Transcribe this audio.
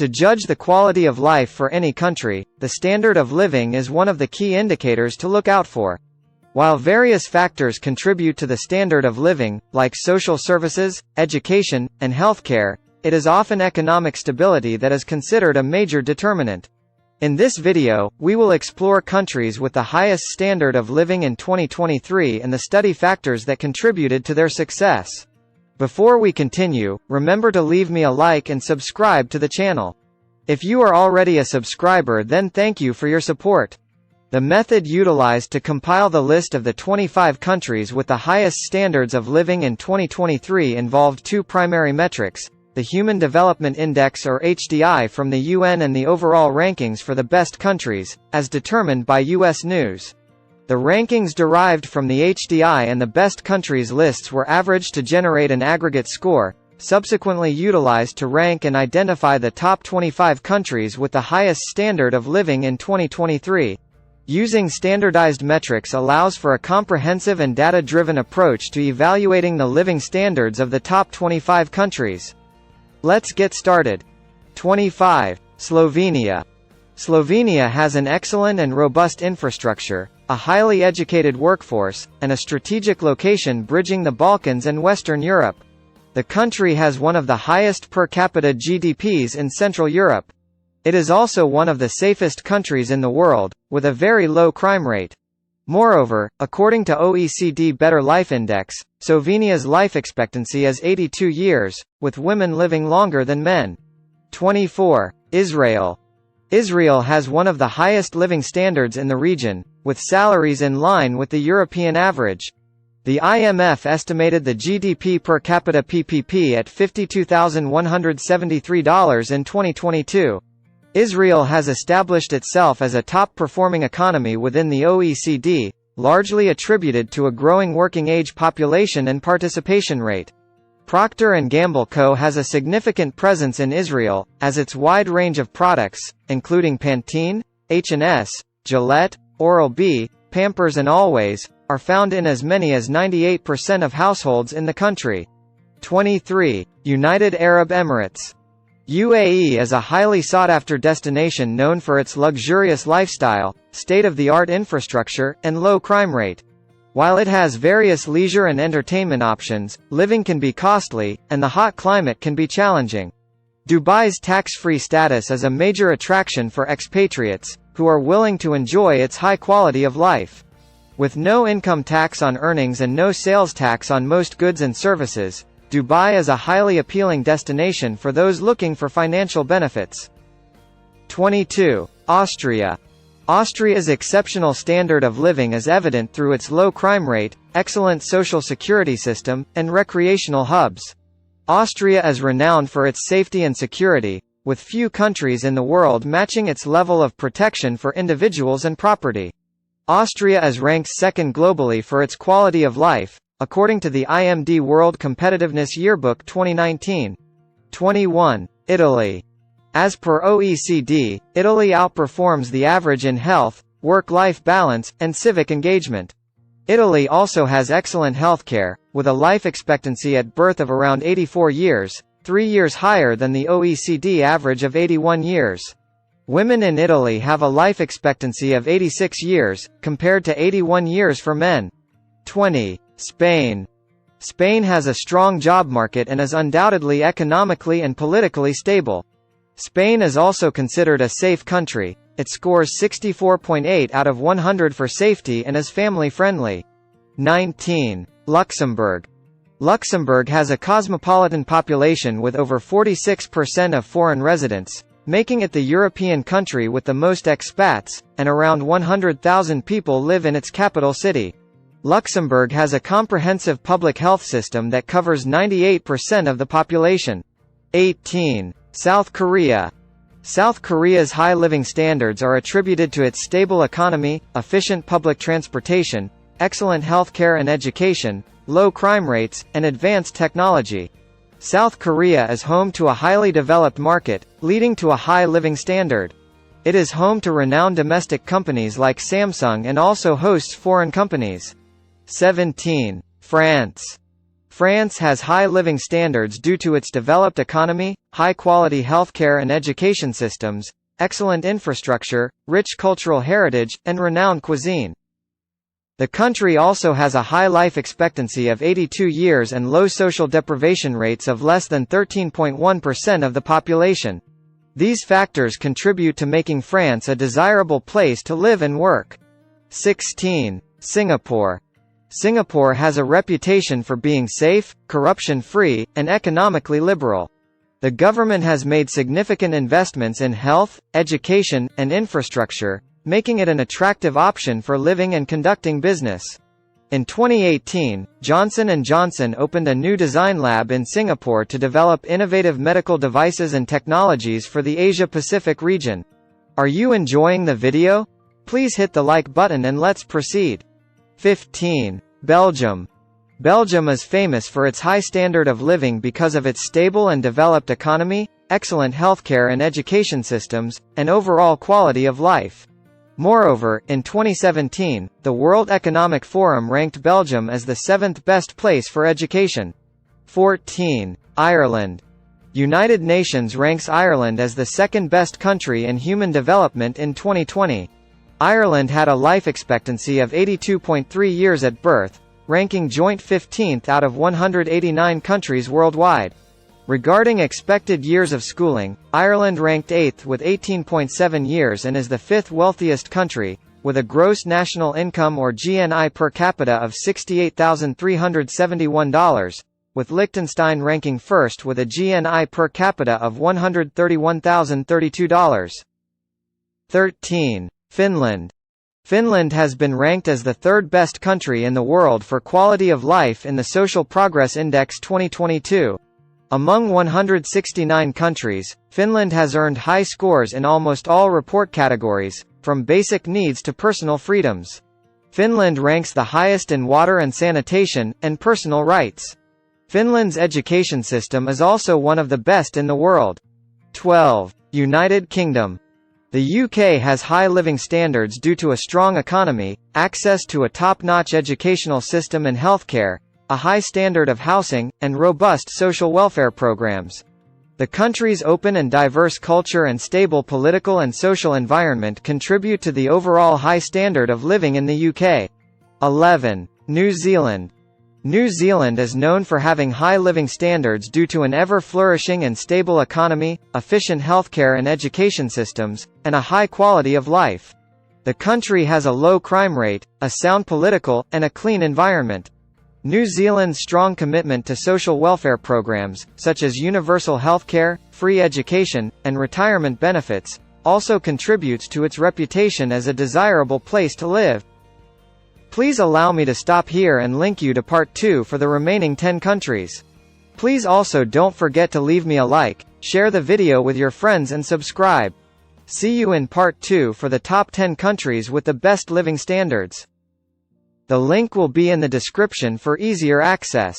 To judge the quality of life for any country, the standard of living is one of the key indicators to look out for. While various factors contribute to the standard of living, like social services, education, and healthcare, it is often economic stability that is considered a major determinant. In this video, we will explore countries with the highest standard of living in 2023 and the study factors that contributed to their success. Before we continue, remember to leave me a like and subscribe to the channel. If you are already a subscriber, then thank you for your support. The method utilized to compile the list of the 25 countries with the highest standards of living in 2023 involved two primary metrics: the Human Development Index or HDI from the UN and the overall rankings for the best countries, as determined by US News. The rankings derived from the HDI and the best countries lists were averaged to generate an aggregate score, subsequently utilized to rank and identify the top 25 countries with the highest standard of living in 2023. Using standardized metrics allows for a comprehensive and data-driven approach to evaluating the living standards of the top 25 countries. Let's get started. 25. Slovenia. Slovenia has an excellent and robust infrastructure, a highly educated workforce, and a strategic location bridging the Balkans and Western Europe. The country has one of the highest per capita GDPs in Central Europe. It is also one of the safest countries in the world, with a very low crime rate. Moreover, according to OECD Better Life Index, Slovenia's life expectancy is 82 years, with women living longer than men. 24. Israel. Israel has one of the highest living standards in the region, with salaries in line with the European average. The IMF estimated the GDP per capita PPP at $52,173 in 2022. Israel has established itself as a top-performing economy within the OECD, largely attributed to a growing working-age population and participation rate. Procter & Gamble Co. has a significant presence in Israel, as its wide range of products, including Pantene, H&S, Gillette, Oral-B, Pampers and Always, are found in as many as 98% of households in the country. 23. United Arab Emirates. UAE is a highly sought-after destination known for its luxurious lifestyle, state-of-the-art infrastructure, and low crime rate. While it has various leisure and entertainment options, living can be costly, and the hot climate can be challenging. Dubai's tax-free status is a major attraction for expatriates, who are willing to enjoy its high quality of life. With no income tax on earnings and no sales tax on most goods and services, Dubai is a highly appealing destination for those looking for financial benefits. 22. Austria. Austria's exceptional standard of living is evident through its low crime rate, excellent social security system, and recreational hubs. Austria is renowned for its safety and security, with few countries in the world matching its level of protection for individuals and property. Austria is ranked second globally for its quality of life, according to the IMD World Competitiveness Yearbook 2019. 21. Italy. As per OECD, Italy outperforms the average in health, work-life balance, and civic engagement. Italy also has excellent healthcare, with a life expectancy at birth of around 84 years, 3 years higher than the OECD average of 81 years. Women in Italy have a life expectancy of 86 years, compared to 81 years for men. 20. Spain. Spain has a strong job market and is undoubtedly economically and politically stable. Spain is also considered a safe country. It scores 64.8 out of 100 for safety and is family-friendly. 19. Luxembourg. Luxembourg has a cosmopolitan population with over 46% of foreign residents, making it the European country with the most expats, and around 100,000 people live in its capital city. Luxembourg has a comprehensive public health system that covers 98% of the population. 18. South Korea. South Korea's high living standards are attributed to its stable economy, efficient public transportation, excellent healthcare and education, low crime rates, and advanced technology. South Korea is home to a highly developed market, leading to a high living standard. It is home to renowned domestic companies like Samsung and also hosts foreign companies. 17. France. France has high living standards due to its developed economy, high-quality healthcare and education systems, excellent infrastructure, rich cultural heritage, and renowned cuisine. The country also has a high life expectancy of 82 years and low social deprivation rates of less than 13.1% of the population. These factors contribute to making France a desirable place to live and work. 16. Singapore. Singapore has a reputation for being safe, corruption-free, and economically liberal. The government has made significant investments in health, education, and infrastructure, making it an attractive option for living and conducting business. In 2018, Johnson & Johnson opened a new design lab in Singapore to develop innovative medical devices and technologies for the Asia-Pacific region. Are you enjoying the video? Please hit the like button and let's proceed. 15. Belgium. Belgium is famous for its high standard of living because of its stable and developed economy, excellent healthcare and education systems, and overall quality of life. Moreover, in 2017, the World Economic Forum ranked Belgium as the 7th best place for education. 14. Ireland. United Nations ranks Ireland as the 2nd best country in human development in 2020. Ireland had a life expectancy of 82.3 years at birth, ranking joint 15th out of 189 countries worldwide. Regarding expected years of schooling, Ireland ranked 8th with 18.7 years and is the 5th wealthiest country, with a gross national income or GNI per capita of $68,371, with Liechtenstein ranking first with a GNI per capita of $131,032. 13. Finland. Finland has been ranked as the 3rd best country in the world for quality of life in the Social Progress Index 2022. Among 169 countries, Finland has earned high scores in almost all report categories, from basic needs to personal freedoms. Finland ranks the highest in water and sanitation, and personal rights. Finland's education system is also one of the best in the world. 12. United Kingdom. The UK has high living standards due to a strong economy, access to a top-notch educational system and healthcare, a high standard of housing, and robust social welfare programs. The country's open and diverse culture and stable political and social environment contribute to the overall high standard of living in the UK. 11. New Zealand. New Zealand is known for having high living standards due to an ever-flourishing and stable economy, efficient healthcare and education systems, and a high quality of life. The country has a low crime rate, a sound political, and a clean environment. New Zealand's strong commitment to social welfare programs, such as universal healthcare, free education, and retirement benefits, also contributes to its reputation as a desirable place to live. Please allow me to stop here and link you to Part 2 for the remaining 10 countries. Please also don't forget to leave me a like, share the video with your friends and subscribe. See you in Part 2 for the top 10 countries with the best living standards. The link will be in the description for easier access.